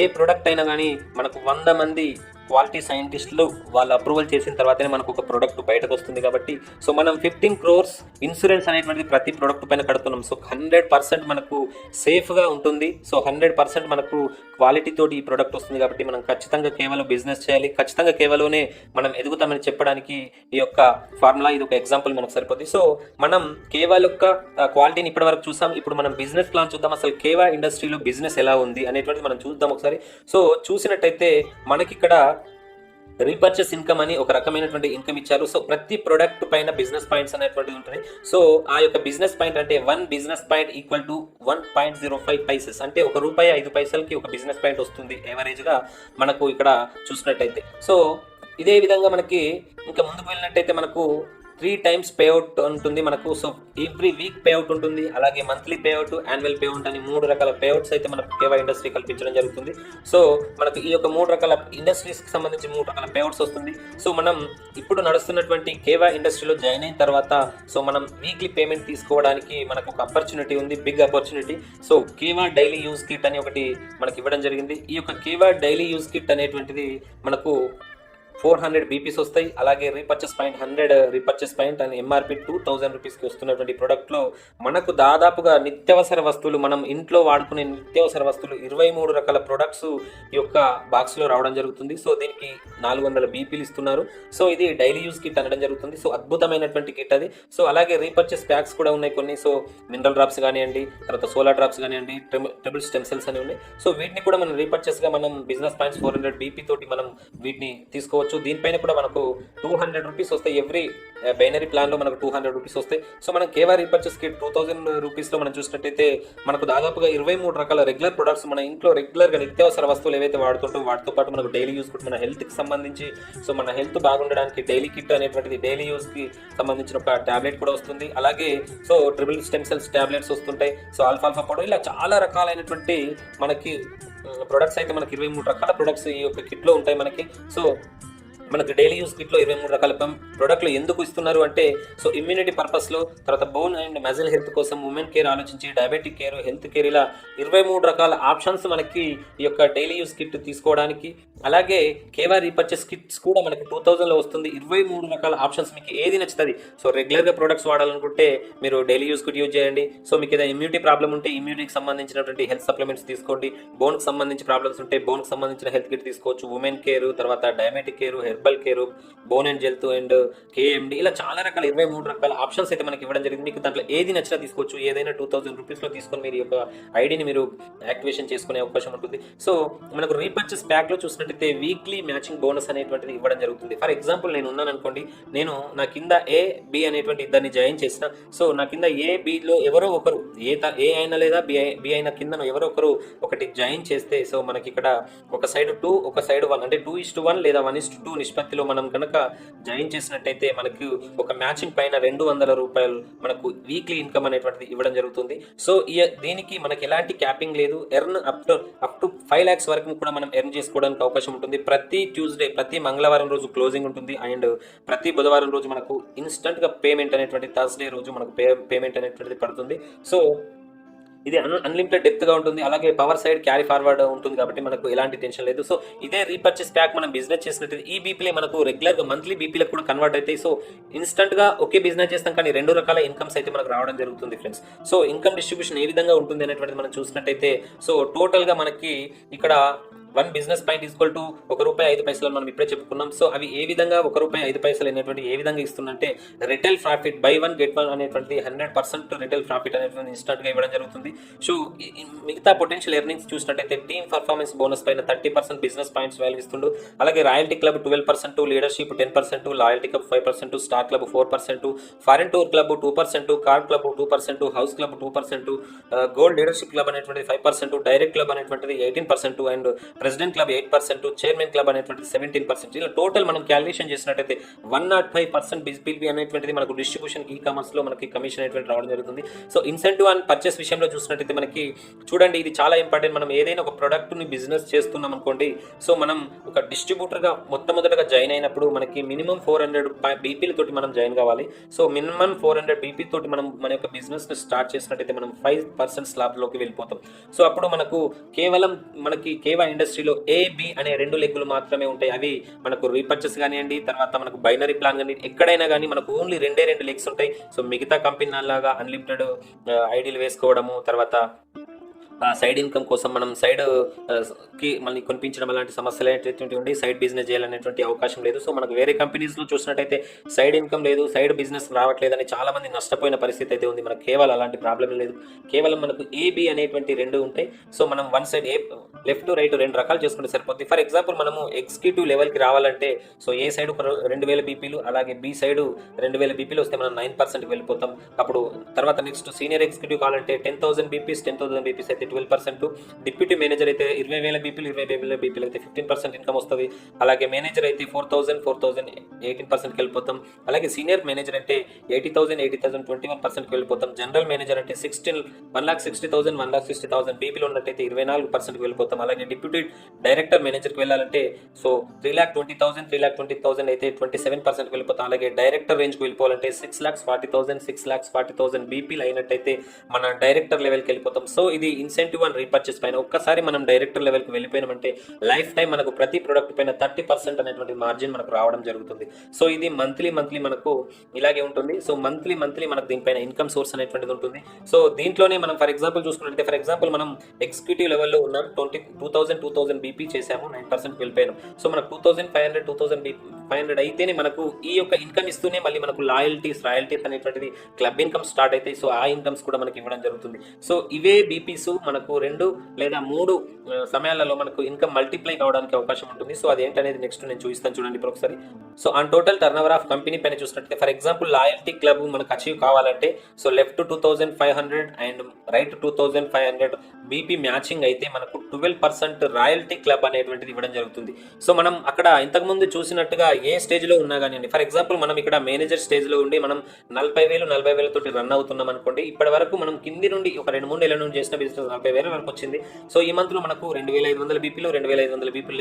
ఏ ప్రోడక్ట్ అయినా కానీ మనకు 100 మంది క్వాలిటీ సైంటిస్టులు వాళ్ళు అప్రూవల్ చేసిన తర్వాతనే మనకు ఒక ప్రోడక్ట్ బయటకు వస్తుంది. కాబట్టి సో మనం 15 crores ఇన్సూరెన్స్ అనేటువంటిది ప్రతి ప్రోడక్ట్ పైన కడుతున్నాం. సో 100% మనకు సేఫ్గా ఉంటుంది. సో 100% మనకు క్వాలిటీ తోటి ఈ ప్రోడక్ట్ వస్తుంది. కాబట్టి మనం ఖచ్చితంగా కేవలం బిజినెస్ చేయాలి, ఖచ్చితంగా కేవలమే మనం ఎదుగుతామని చెప్పడానికి ఈ యొక్క ఫార్ములా ఇది ఒక ఎగ్జాంపుల్ మనకు సరిపోతుంది. సో మనం కేవలం యొక్క క్వాలిటీని ఇప్పటి వరకు చూసాం. ఇప్పుడు మనం బిజినెస్ ప్లాన్ చూద్దాం. అసలు కేవా ఇండస్ట్రీలో బిజినెస్ ఎలా ఉంది అనేటువంటిది మనం చూద్దాం ఒకసారి. సో చూసినట్టయితే మనకి ఇక్కడ రీపర్చేస్ ఇన్కమ్ అని ఒక రకమైనటువంటి ఇన్కమ్ ఇచ్చారు. సో ప్రతి ప్రొడక్ట్ పైన బిజినెస్ పాయింట్స్ అనేటువంటిది ఉంటుంది. సో ఆ యొక్క బిజినెస్ పాయింట్ అంటే 1 business point equal to 1.05 Pisces అంటే ₹1.05 ఒక బిజినెస్ పాయింట్ వస్తుంది యావరేజ్గా మనకు ఇక్కడ చూసినట్టయితే. సో ఇదే విధంగా మనకి ఇంకా ముందుకు వెళ్ళినట్టయితే మనకు 3 times పేఅవుట్ ఉంటుంది మనకు. సో ఎవ్రీ వీక్ పేఅవుట్ ఉంటుంది, అలాగే మంత్లీ పేఅవుట్, యాన్యువల్ పేఅవుట్ అని 3 రకాల పేఅవుట్స్ అయితే మనకు కేవా ఇండస్ట్రీ కల్పించడం జరుగుతుంది. సో మనకు ఈ యొక్క 3 రకాల ఇండస్ట్రీస్కి సంబంధించి 3 రకాల పేఅవుట్స్ వస్తుంది. సో మనం ఇప్పుడు నడుస్తున్నటువంటి కేవా ఇండస్ట్రీలో జాయిన్ అయిన తర్వాత సో మనం వీక్లీ పేమెంట్ తీసుకోవడానికి మనకు ఒక ఆపర్చునిటీ ఉంది, big opportunity. So Keva daily use kit అని ఒకటి మనకి ఇవ్వడం జరిగింది. ఈ యొక్క కేవా డైలీ యూజ్ కిట్ అనేటువంటిది మనకు 400 బీపీస్ వస్తాయి. అలాగే రీపర్చేస్ పాయింట్ 100 రీపర్చేస్ పాయింట్ అని ఎంఆర్పి 2000 రూపీస్కి వస్తున్నటువంటి ప్రోడక్ట్లో మనకు దాదాపుగా నిత్యావసర వస్తువులు మనం ఇంట్లో వాడుకునే నిత్యావసర వస్తువులు 23 రకాల ప్రొడక్ట్స్ ఈ యొక్క బాక్స్లో రావడం జరుగుతుంది. సో దీనికి 400 బీపీలు ఇస్తున్నారు. సో ఇది డైలీ యూజ్ కిట్ అనడం జరుగుతుంది. సో అద్భుతమైనటువంటి కిట్ అది. సో అలాగే రీపర్చేస్ ప్యాక్స్ కూడా ఉన్నాయి కొన్ని. సో మినరల్ డ్రాప్స్ కానివ్వండి, తర్వాత సోలార్ డ్రాప్స్ కానివ్వండి, ట్రిపుల్ స్టెమ్ సెల్స్ అని ఉన్నాయి. సో వీటిని కూడా మనం రీపర్చేస్గా మనం బిజినెస్ పాయింట్స్ 400 బీపీ తోటి మనం వీటిని తీసుకోవచ్చు. దీనిపైన కూడా మనకు 200 రూపీస్ వస్తాయి. ఎవ్రీ బైనరీ ప్లాన్లో మనకు 200 రూపీస్ వస్తాయి. సో మనం కేవా రీపర్చేస్ కిట్ 2000 రూపీస్లో మనం చూసినట్టయితే మనకు దాదాపుగా 23 రకాల రెగ్యులర్ ప్రొడక్ట్స్ మన ఇంట్లో రెగ్యులర్గా నిత్యావసర వస్తువులు ఏవైతే వాడుతుంటాం వాటితో పాటు మనకు డైలీ యూజ్ కిట్ మన హెల్త్కి సంబంధించి సో మన హెల్త్ బాగుండడానికి డైలీ కిట్ అనేటువంటిది డైలీ యూజ్కి సంబంధించిన ఒక ట్యాబ్లెట్ కూడా వస్తుంది. అలాగే so triple stem cells tablets వస్తుంటాయి. సో ఆల్ఫాల్ఫా పౌడర్ ఇలా చాలా రకాలైనటువంటి మనకి ప్రొడక్ట్స్ అయితే మనకి 23 రకాల ప్రొడక్ట్స్ ఈ యొక్క కిట్లో ఉంటాయి మనకి. సో మనకు డైలీ యూజ్ కిట్లో 23 రకాల ప్రొడక్ట్లు ఎందుకు ఇస్తున్నారు అంటే సో ఇమ్యూనిటీ పర్పస్లో, తర్వాత బోన్ అండ్ మజిల్ హెల్త్ కోసం, ఉమెన్ కేర్ ఆలోచించి, డయాబెటిక్ కేర్, హెల్త్ కేర్ ఇలా 23 రకాల ఆప్షన్స్ మనకి ఈ యొక్క డైలీ యూజ్ కిట్ తీసుకోవడానికి. అలాగే కేవా రీపర్చేస్ కిట్స్ కూడా మనకి 2000లో వస్తుంది. 23 రకాల ఆప్షన్స్ మీకు ఏది నచ్చుతుంది. సో రెగ్యులర్గా ప్రొడక్ట్స్ వాడాలనుకుంటే మీరు డైలీ యూజ్ కిట్ యూజ్ చేయండి. సో మీకు ఏదైనా ఇమ్యూనిటీ ప్రాబ్లం ఉంటే ఇమ్యూనిటీకి సంబంధించినటువంటి హెల్త్ సప్లిమెంట్స్ తీసుకోండి. బోన్కి సంబంధించి ప్రాబ్లమ్స్ ఉంటే బోన్కి సంబంధించిన హెల్త్ కిట్ తీసుకోవచ్చు. ఉమెన్ కేర్, తర్వాత diabetic care, herbal care, bone and health and KMD ఇలా చాలా రకాల 23 రకాల ఆప్షన్స్ అయితే మనకి ఇవ్వడం జరిగింది. మీకు దాంట్లో ఏది నచ్చినా తీసుకోవచ్చు. ఏదైనా 2000 రూపీస్లో తీసుకొని మీరు యొక్క ఐడిని మీరు యాక్టివేషన్ చేసుకునే అవకాశం ఉంటుంది. సో మనకు రీపర్చేస్ ప్యాక్లో చూసినట్టయితే వీక్లీ మ్యాచింగ్ బోనస్ అనేటువంటిది ఇవ్వడం జరుగుతుంది. ఫర్ ఎగ్జాంపుల్ నేను ఉన్నాను అనుకోండి, నేను నా కింద ఏ బి అనేటువంటి ఇద్దరిని జాయిన్ చేసిన. సో నా కింద ఏ బిలో ఎవరో ఒకరు ఏ అయినా లేదా బి అయినా కింద ఎవరో ఒకరు ఒకటి జాయిన్ చేస్తే సో మనకి ఇక్కడ ఒక సైడ్ 2 ఒక సైడ్ 1 అంటే 2:1 లేదా 1:2 నిష్పత్తిలో మనం కనుక జాయిన్ చేసినట్టయితే మనకు ఒక మ్యాచింగ్ పైన ₹200 మనకు వీక్లీ ఇన్కమ్ అనేటువంటిది ఇవ్వడం జరుగుతుంది. సో దీనికి మనకి ఎలాంటి క్యాపింగ్ లేదు. ఎర్న్ అప్ టు 5 lakhs వరకు కూడా మనం ఎర్న్ చేసుకోవడానికి అవకాశం ఉంటుంది. ప్రతి ట్యూస్డే, ప్రతి మంగళవారం రోజు క్లోజింగ్ ఉంటుంది. అండ్ ప్రతి బుధవారం రోజు మనకు ఇన్స్టంట్గా పేమెంట్ అనేటువంటి థర్స్డే రోజు మనకు పేమెంట్ అనేటువంటిది పడుతుంది. సో ఇది అన్లిమిటెడ్ డెప్త్గా ఉంటుంది. అలాగే పవర్ సైడ్ క్యారీ ఫార్వర్డ్ ఉంటుంది కాబట్టి మనకు ఎలాంటి టెన్షన్ లేదు. సో ఇదే రీపర్చేస్ ప్యాక్ మనం బిజినెస్ చేసినట్టు ఈ బీపీలే మనకు రెగ్యులర్గా మంత్లీ బీపీలకు కూడా కన్వర్ట్ అవుతాయి. సో ఇన్స్టంట్గా ఒకే బిజినెస్ చేస్తాం కానీ 2 రకాల ఇన్కమ్స్ అయితే మనకు రావడం జరుగుతుంది ఫ్రెండ్స్. సో ఇన్కమ్ డిస్ట్రిబ్యూషన్ ఏ విధంగా ఉంటుంది అనేటువంటిది మనం చూసినట్టయితే సో టోటల్గా మనకి ఇక్కడ 1 బిజినెస్ పాయింట్ ఈక్వల్ టు ₹1.05 మనం ఇప్పుడే చెప్పుకున్నాం. సో అవి ఏ విధంగా ₹1.05 అనేటువంటి ఏ విధంగా ఇస్తుందంటే రిటైల్ ప్రాఫిట్ బై 1 గెట్ 1 అనేటువంటి 100% రిటైల్ ప్రాఫిట్ అనేటువంటి ఇన్స్టెంట్ గా ఇవ్వడం జరుగుతుంది. సో మిగతా పొటెన్షియల్ ఎర్నింగ్స్ చూసినట్టయితే టీమ్ పర్ఫార్మెన్స్ బోనస్ పైన 30% బిజినెస్ పాయింట్స్ వాల్యూ ఇస్తుండు. అలాగే royalty club 12%, leadership 10%, loyalty club 5%, star club 4%, foreign tour club 2%, car club 2%, house club 2%, gold leadership club అనేటువంటి 5%, డైరెక్ట్ క్లబ్ అనేటువంటిది 18%, and president club 8%, chairman club అనేటువంటి 17%. ఇలా total మనం calculation చేసినట్టయితే 105% బిజిబిలిటీ అనేటువంటిది మనకు డిస్ట్రిబ్యూషన్ ఈ కామర్స్ లో మనకి కమిషన్ అనేటువంటి రావడం జరుగుతుంది. సో ఇన్సెంటివ్ అండ్ పర్చేస్ విషయంలో చూసినట్టయితే మనకి చూడండి, ఇది చాలా ఇంపార్టెంట్. మనం ఏదైనా ఒక ప్రొడక్ట్ ని బిజినెస్ చేస్తున్నాం అనుకోండి, సో మనం ఒక డిస్ట్రిబ్యూటర్ గా మొట్టమొదటిగా జాయిన్ అయినప్పుడు మనకి మినిమం 400 బీపీల తోటి మనం జాయిన్ కావాలి. సో మినిమం 400 బీపీ తోటి మనం మన యొక్క బిజినెస్ ని స్టార్ట్ చేసినట్టయితే మనం 5% స్లాబ్ లోకి వెళ్ళిపోతాం. సో అప్పుడు మనకు కేవలం మనకి కేవా ఇండస్ట్రీలో A, B అనే 2 లెగ్గులు మాత్రమే ఉంటాయి. అవి మనకు రీపర్చేస్ కానివ్వండి, తర్వాత మనకు బైనరీ ప్లాన్ కానీ ఎక్కడైనా కానీ మనకు ఓన్లీ 2 లెగ్స్ ఉంటాయి. సో మిగతా కంపెనీ లాగా అన్లిమిటెడ్ ఐడీలు వేసుకోవడము, తర్వాత సైడ్ ఇన్కమ్ కోసం మనం సైడ్ కి మళ్ళీ కొనిపించడం అలాంటి సమస్యలు అనేటువంటి ఉండి సైడ్ బిజినెస్ చేయాలనేటువంటి అవకాశం లేదు. సో మనకు వేరే కంపెనీస్లో చూసినట్టయితే సైడ్ ఇన్కమ్ లేదు, సైడ్ బిజినెస్ రావట్లేదని చాలా మంది నష్టపోయిన పరిస్థితి అయితే ఉంది. మనకు కేవలం అలాంటి ప్రాబ్లం లేదు. కేవలం మనకు AB అనేటువంటి 2 ఉంటాయి. సో మనం వన్ సైడ్ లెఫ్ట్ రైట్ 2 రకాలు చేసుకుంటే సరిపోతుంది. ఫర్ ఎగ్జాంపుల్ మనము ఎగ్జిక్యూటివ్ లెవెల్కి రావాలంటే సో ఏ సైడ్ 2000 బీపీలు, అలాగే B సైడ్ 2000 బీపీలు వస్తే మనం 9%కి వెళ్ళిపోతాం. అప్పుడు తర్వాత నెక్స్ట్ సీనియర్ ఎగ్జిక్యూటివ్ కావాలంటే 10,000 బీపీస్ అయితే 12%, డిప్యూటీ మేనేజర్ అయితే 20,000 బీపీలు అయితే 15% ఇన్కమ్ వస్తుంది. అలాగే మేనేజర్ అయితే 4,000 18%కి వెళ్ళిపోతాం. అలాగే సీనియర్ మేనేజర్ అంటే 80,000 21%కి వెళ్ళిపోతాం. జనరల్ మేనేజర్ అంటే 1,60,000 బీపీలు ఉన్నట్టయితే 24%కి వెళ్ళిపోతాం. అలాగే డిప్యూటీ డైరెక్టర్ మేనేజర్కి వెళ్ళాలంటే సో 3,20,000 అయితే 27%కి వెళ్ళిపోతాం. అలాగే డైరెక్టర్ రేంజ్కి వెళ్ళిపోవాలంటే 6,40,000 బీపీలు అయినట్టయితే మన డైరెక్టర్ లెవెల్కి వెళ్ళిపోతాం. సో ఇది ఇన్సెంటివ్ అండ్ రీపర్చేస్ పైన ఒక్కసారి మనం డైరెక్టర్ లెవెల్కి వెళ్ళిపోయినామంటే లైఫ్ టైం మనకు ప్రతి ప్రొడక్ట్ పైన 30% అనేటువంటి మార్జిన్ మనకు రావడం జరుగుతుంది. సో ఇది మంత్లీ మనకు ఇలాగే ఉంటుంది. సో మంత్లీ మనకు దీనిపైన ఇన్కమ్ సోర్స్ అనేటువంటిది ఉంటుంది. సో దీంట్లోనే మనం ఫర్ ఎగ్జాంపుల్ మనం ఎగ్జిక్యూటివ్ లెవెల్లో ఉన్నాం, 2000 బీపీ చేసాము, 9% వెళ్ళిపోయాం. సో మనకు 2,500 అయితేనే మనకు ఈ యొక్క ఇన్కమ్ ఇస్తూనే మళ్ళీ మనకు రాయల్టీస్ అనేటువంటిది క్లబ్ ఇన్కమ్ స్టార్ట్ అవుతాయి. సో ఆ ఇన్కమ్స్ కూడా మనకి ఇవ్వడం జరుగుతుంది. సో ఇవే బీపీస్ మనకు 2 లేదా 3 సమయాలలో మనకు ఇన్కమ్ మల్టిప్లై కావడానికి అవకాశం ఉంటుంది. సో అదేంటనేది నెక్స్ట్ నేను చూపిస్తాను, చూడండి ఇప్పుడు ఒకసారి. So on total turn over of company పైన చూసినట్లయితే ఫర్ ఎగ్జాంపుల్ లాయల్టీ క్లబ్ మనకు అచీవ్ కావాలంటే so left 2,500 and right 2,500 BP matching అయితే మనకు 12% రాయల్టీ క్లబ్ అనేటువంటిది ఇవ్వడం జరుగుతుంది. సో మనం అక్కడ ఇంతకుముందు చూసినట్టుగా ఏ స్టేజ్ లో ఉన్నా కానీ ఫర్ ఎగ్జాంపుల్ మనం ఇక్కడ మేనేజర్ స్టేజ్ లో ఉండి మనం 40,000 తోటి రన్ అవుతున్నాం అనుకోండి. ఇప్పటి వరకు మనం కింది నుండి ఒక 2-3 నెలల నుండి చేసిన బిజినెస్ 40,000 వరకు వచ్చింది. సో ఈ మంత్ లో మనకు 2,500 బీపీలు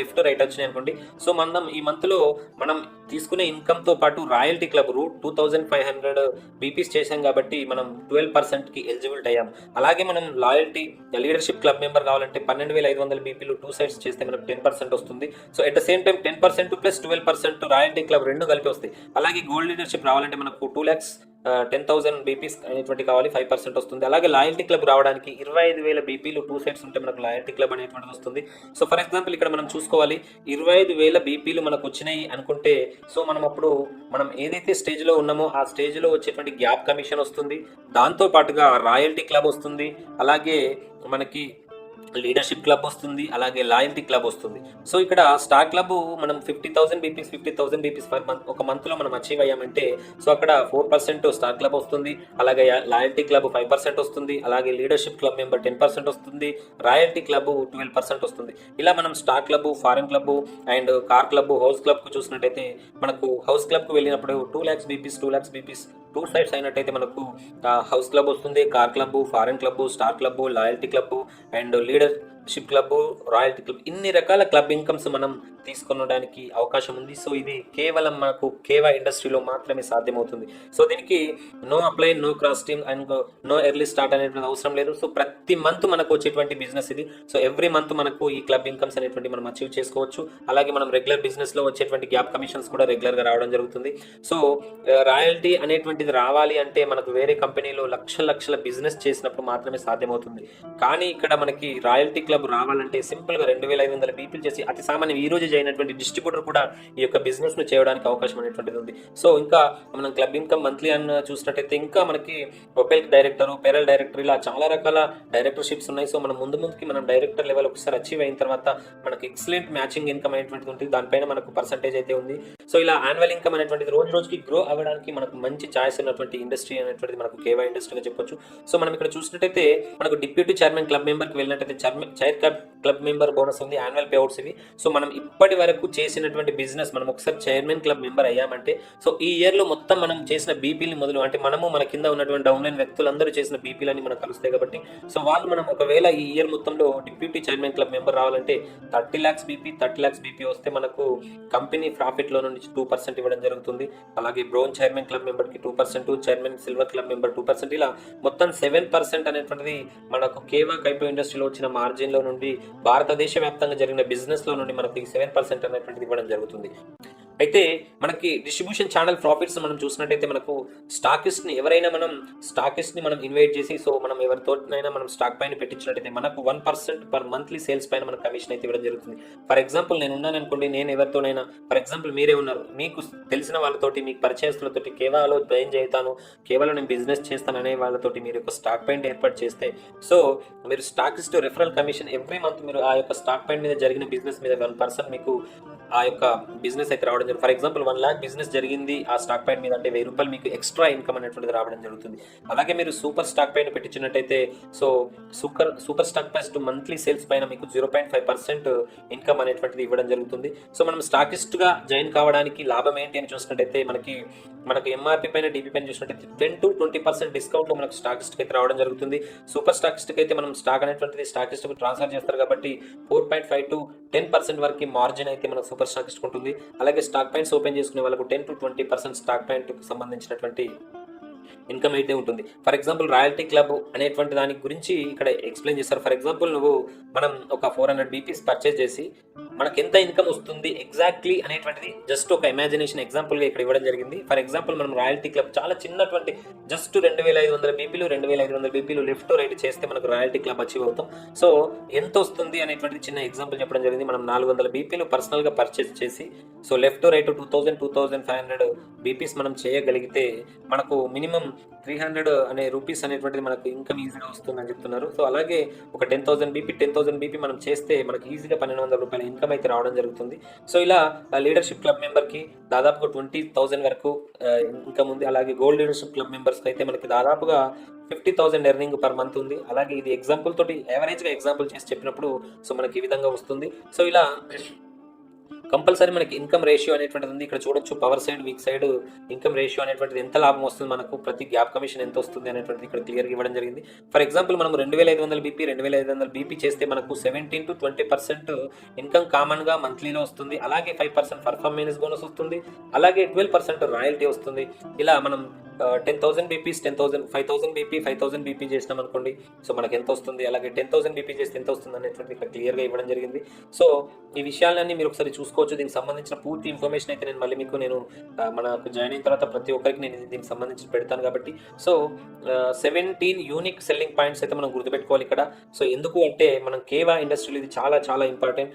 లెఫ్ట్ రైట్ వచ్చినాయి అనుకోండి. సో మనం ఈ మంత్ లో మనం తీసుకునే ఇన్కమ్ తో పాటు రాయల్టీ క్లబ్ 2,500 బీపీస్ చేశాం కాబట్టి మనం 12% కి ఎలిజిబిలిటీ అయ్యాం. అలాగే మనం లాయల్టీ లీడర్షిప్ క్లబ్ మెంబర్ కావాలంటే 12,500 బీపీలు 2 సైడ్స్ చేస్తే మనకు 10% వస్తుంది. So at the same time 10% plus 12% royalty club 2 కలిపి వస్తాయి. అలాగే గోల్డ్ లీడర్షిప్ రావాలంటే మనకు 2,10,000 బీపీస్ అనేటువంటి కావాలి, 5% వస్తుంది. అలాగే లాయల్టీ క్లబ్ రావడానికి 25,000 బీపీలు 2 సైడ్స్ ఉంటే మనకు లాయల్టీ క్లబ్ అనేటువంటిది వస్తుంది. సో ఫర్ ఎగ్జాంపుల్ ఇక్కడ మనం చూసుకోవాలి, 25,000 బీపీలు మనకు వచ్చినాయి అనుకుంటే సో మనం ఏదైతే స్టేజ్ లో ఉన్నామో ఆ స్టేజ్ లో వచ్చేటువంటి గ్యాప్ కమిషన్ వస్తుంది, దాంతో పాటుగా రాయల్టీ క్లబ్ వస్తుంది, అలాగే మనకి లీడర్షిప్ క్లబ్ వస్తుంది, అలాగే లాయల్టీ క్లబ్ వస్తుంది. సో ఇక్కడ స్టార్ క్లబ్ మనం 50,000 బీపీస్ పర్ మంత్ ఒక మంత్ లో మనం అచీవ్ అయ్యామంటే సో అక్కడ 4% స్టార్ క్లబ్ వస్తుంది, అలాగే లాయల్టీ క్లబ్ 5% వస్తుంది, అలాగే లీడర్షిప్ క్లబ్ మెంబర్ 10% వస్తుంది, రాయల్టీ క్లబ్ 12% వస్తుంది. ఇలా మనం star club, foreign club and car club, house club కు చూసినట్టయితే మనకు హౌస్ క్లబ్ కు వెళ్ళినప్పుడు 2 lakhs బీపీస్ 2 సైడ్స్ అయినట్టయితే మనకు హౌస్ క్లబ్ వస్తుంది, car club, foreign club, star club, loyalty club and leadership club, royalty club, ఇన్ని రకాల క్లబ్ ఇన్కమ్స్ మనం తీసుకొనడానికి అవకాశం ఉంది. సో ఇది కేవలం మనకు కేవా ఇండస్ట్రీలో మాత్రమే సాధ్యమవుతుంది. సో దీనికి no apply, no cross team and no early start అనేటువంటి అవసరం లేదు. సో ప్రతి మంత్ మనకు వచ్చేటువంటి బిజినెస్ ఇది. సో ఎవ్రీ మంత్ మనకు ఈ క్లబ్ ఇన్కమ్స్ అనేటువంటి మనం అచీవ్ చేసుకోవచ్చు. అలాగే మనం రెగ్యులర్ బిజినెస్ లో వచ్చేటువంటి గ్యాప్ కమిషన్స్ కూడా రెగ్యులర్ గా రావడం జరుగుతుంది. సో రాయల్టీ అనేటువంటిది రావాలి అంటే మనకు వేరే కంపెనీలో లక్షల బిజినెస్ చేసినప్పుడు మాత్రమే సాధ్యమవుతుంది. కానీ ఇక్కడ మనకి రాయల్టీ క్లబ్ క్లబ్ రావాలంటే సింపుల్గా 2500 బీపీలు చేసి అతి సామాన్యం ఈ రోజు చేయనటువంటి డిస్ట్రిబ్యూటర్ కూడా ఈ యొక్క బిజినెస్ను చేయడానికి అవకాశం అనేటువంటిది ఉంది. సో ఇంకా మనం క్లబ్ ఇన్కమ్ మంత్లీ అన్న చూసినట్టయితే ఇంకా మనకి ప్రొఫైల్ డైరెక్టర్, పేరల్ డైరెక్టర్ ఇలా చాలా రకాల డైరెక్టర్షిప్స్ ఉన్నాయి. సో మనం ముందుకి మనం డైరెక్టర్ లెవెల్ ఒకసారి అచీవ్ అయిన తర్వాత మనకి ఎక్సలెంట్ మ్యాచింగ్ ఇన్కమ్ అనేటువంటిది ఉంటుంది. దానిపైన మనకు పర్సంటేజ్ అయితే ఉంది. సో ఇలా యాన్యువల్ ఇన్కమ్ అనేటువంటిది రోజు రోజుకి గ్రో అవ్వడానికి మనకు మంచి ఛాయిస్ ఉన్నటువంటి ఇండస్ట్రీ అనేటువంటిది మనకు కేవా ఇండస్ట్రీగా చెప్పొచ్చు. సో మనం ఇక్కడ చూసినట్టయితే మనకు డిప్యూటీ చైర్మన్ క్లబ్ మెంబర్కి వెళ్ళినట్టయితే చైర్ క్లబ్ మెంబర్ బోనస్ ఉంది, యాన్యువల్ పేఅవుట్స్ ఇవి. సో మనం ఇప్పటి వరకు చేసినటువంటి బిజినెస్ మనం ఒకసారి చైర్మన్ క్లబ్ మెంబర్ అయ్యామంటే సో ఈ ఇయర్లో మొత్తం మనం చేసిన బీపీలు మొదలు అంటే మనము మన కింద ఉన్నటువంటి డౌన్లైన్ వ్యక్తులందరూ చేసిన బీపీలన్నీ మనకు కలుస్తాయి కాబట్టి సో వాళ్ళు మనం ఒకవేళ ఈ ఇయర్ మొత్తంలో డిప్యూటీ చైర్మన్ క్లబ్ మెంబర్ రావాలంటే 30 lakhs బీపీ వస్తే మనకు కంపెనీ ప్రాఫిట్ లో నుంచి 2% ఇవ్వడం జరుగుతుంది. అలాగే బ్రోన్ చైర్మన్ క్లబ్ మెంబర్ కి 2%, చైర్మన్ సిల్వర్ క్లబ్ మెంబర్ 2%, ఇలా మొత్తం 7% అనేటువంటిది మనకు కేవా కైపో ఇండస్ట్రీలో వచ్చిన మార్జిన్ లో నుండి భారతదేశ వ్యాప్తంగా జరిగిన బిజినెస్ లో నుండి మనకి 7% అనేటువంటిది ఇవ్వడం జరుగుతుంది. అయితే మనకి డిస్ట్రిబ్యూషన్ ఛానల్ ప్రాఫిట్స్ మనం చూసినట్టయితే మనకు స్టాకిస్ట్ని మనం ఇన్వైట్ చేసి సో మనం ఎవరితోనైనా మనం స్టాక్ పైన పెట్టించినట్టయితే మనకు 1% పర్ మంత్లీ సేల్స్ పైన మనకు కమిషన్ అయితే ఇవ్వడం జరుగుతుంది. ఫర్ ఎగ్జాంపుల్ నేను ఉన్నాను అనుకోండి, నేను ఎవరితోనైనా ఫర్ ఎగ్జాంపుల్ మీరే ఉన్నారు, మీకు తెలిసిన వాళ్ళతోటి మీకు పరిచయస్తులతోటి కేవలం జాయిన్ చేస్తాను, కేవలం నేను బిజినెస్ చేస్తాను అనే వాళ్ళతోటి మీరు ఒక స్టాక్ పాయింట్ ఏర్పాటు చేస్తే సో మీరు stockist referral commission every month మీరు ఆ యొక్క స్టాక్ పాయింట్ మీద జరిగిన బిజినెస్ మీద 1% మీకు ఆ యొక్క బిజినెస్ అయితే రావడం జరుగుతుంది. ఫర్ ఎగ్జాంపుల్ 1 lakh బిజినెస్ జరిగింది ఆ స్టాక్ పాయింట్ మీద అంటే 1000 రూపాయలు మీకు ఎక్స్ట్రా ఇన్కమ్ అనేటువంటిది రావడం జరుగుతుంది. అలాగే మీరు సూపర్ స్టాక్ పైన పెట్టించినట్టయితే సో సూపర్ స్టాక్ పైన మంత్లీ సేల్స్ పైన మీకు 0.5% ఇన్కమ్ అనేటువంటిది ఇవ్వడం జరుగుతుంది. సో మనం స్టాకిస్ట్ గా జాయిన్ కావడానికి లాభం ఏంటి అని చూసినట్టయితే మనకు ఎంఆర్పీ పైన డీపీ పైన చూసినట్టయితే 10 to 20% డిస్కౌంట్ లో మనకు స్టాకిస్ట్ అయితే రావడం జరుగుతుంది. సూపర్ స్టాకిస్ట్ అయితే మనం స్టాక్ అనేటువంటిది స్టాకిస్ట్ ట్రాన్స్ఫర్ చేస్తారు కాబట్టి 4.5 to 10% వరకు మార్జిన్ అయితే మనకు సూపర్ స్టాకిస్ట్ ఉంటుంది. అలాగే స్టాక్ పాయింట్స్ ఓపెన్ చేసుకునే వాళ్ళకు 10 to 20% స్టాక్ పాయింట్ కు సంబంధించినటువంటి ఇన్కమ్ అయితే ఉంటుంది. ఫర్ ఎగ్జాంపుల్ రాయల్టీ క్లబ్ అనేటువంటి దాని గురించి ఇక్కడ ఎక్స్ప్లెయిన్ చేస్తారు. ఫర్ ఎగ్జాంపుల్ మనం ఒక 400 బీపీస్ పర్చేస్ చేసి మనకి ఎంత ఇన్కమ్ వస్తుంది ఎగ్జాక్ట్లీ అనేటువంటిది జస్ట్ ఒక ఇమాజినేషన్ ఎగ్జాంపుల్గా ఇక్కడ ఇవ్వడం జరిగింది. ఫర్ ఎగ్జాంపుల్ మనం రాయల్టీ క్లబ్ చాలా చిన్నటువంటి జస్ట్ 2500 బీపీలు లెఫ్ట్ రైట్ చేస్తే మనకు రాయల్టీ క్లబ్ అచీవ్ అవుతాం. సో ఎంత వస్తుంది అనేటువంటి చిన్న ఎగ్జాంపుల్ చెప్పడం జరిగింది. మనం 400 బీపీలు పర్సనల్గా పర్చేస్ చేసి సో లెఫ్ట్ రైట్ 2500 బీపీస్ మనం చేయగలిగితే మనకు మినిమం 300 అనే రూపీస్ అనేటువంటిది మనకు ఇన్కమ్ ఈజీగా వస్తుందని చెప్తున్నారు. సో అలాగే ఒక 10,000 బీపీ మనం చేస్తే మనకి ఈజీగా 1200 రూపాయల ఇన్కమ్ అయితే రావడం జరుగుతుంది. సో ఇలా లీడర్షిప్ క్లబ్ మెంబర్కి దాదాపుగా 20,000 వరకు ఇన్కమ్ ఉంది. అలాగే గోల్డ్ లీడర్షిప్ క్లబ్ మెంబర్స్కి అయితే మనకి దాదాపుగా 50,000 ఎర్నింగ్ పర్ మంత్ ఉంది. అలాగే ఇది ఎగ్జాంపుల్ తోటి యావరేజ్గా ఎగ్జాంపుల్ చేసి చెప్పినప్పుడు సో మనకి ఈ విధంగా వస్తుంది. సో ఇలా కంపల్సరీ మనకి ఇన్కమ్ రేషియో అనేటువంటిది ఉంది. ఇక్కడ చూడొచ్చు power side week side income ratio అనేటువంటిది ఎంత లాభం వస్తుంది మనకు, ప్రతి గ్యాప్ కమిషన్ ఎంత వస్తుంది అనేటువంటిది ఇక్కడ క్లియర్గా ఇవ్వడం జరిగింది. ఫర్ ఎగ్జాంపుల్ మనం 2500 బీపీ చేస్తే మనకు 17 to 20% ఇన్కమ్ కామన్గా మంత్లీలో వస్తుంది. అలాగే 5% పర్ఫార్మెన్స్ బోనస్ వస్తుంది. అలాగే 12% రాయల్టీ వస్తుంది. ఇలా మనం 10,000 బీపీస్ 5,000 బీపీ చేసినాం అనుకోండి సో మనకి ఎంత వస్తుంది, అలాగే 10,000 బీపీ చేస్తే ఎంత వస్తుంది అనేటువంటిది ఇక్కడ క్లియర్గా ఇవ్వడం జరిగింది. సో ఈ విషయాలన్నీ మీరు ఒకసారి చూసుకోవచ్చు. దీనికి సంబంధించిన పూర్తి ఇన్ఫర్మేషన్ అయితే నేను మళ్ళీ మీకు మనకు జాయిన్ అయిన తర్వాత ప్రతి ఒక్కరికి నేను దీనికి సంబంధించి పెడతాను కాబట్టి సో 17 యూనిక్ సెల్లింగ్ పాయింట్స్ అయితే మనం గుర్తుపెట్టుకోవాలి ఇక్కడ. సో ఎందుకు అంటే మనం కేవా ఇండస్ట్రీలో ఇది చాలా చాలా ఇంపార్టెంట్.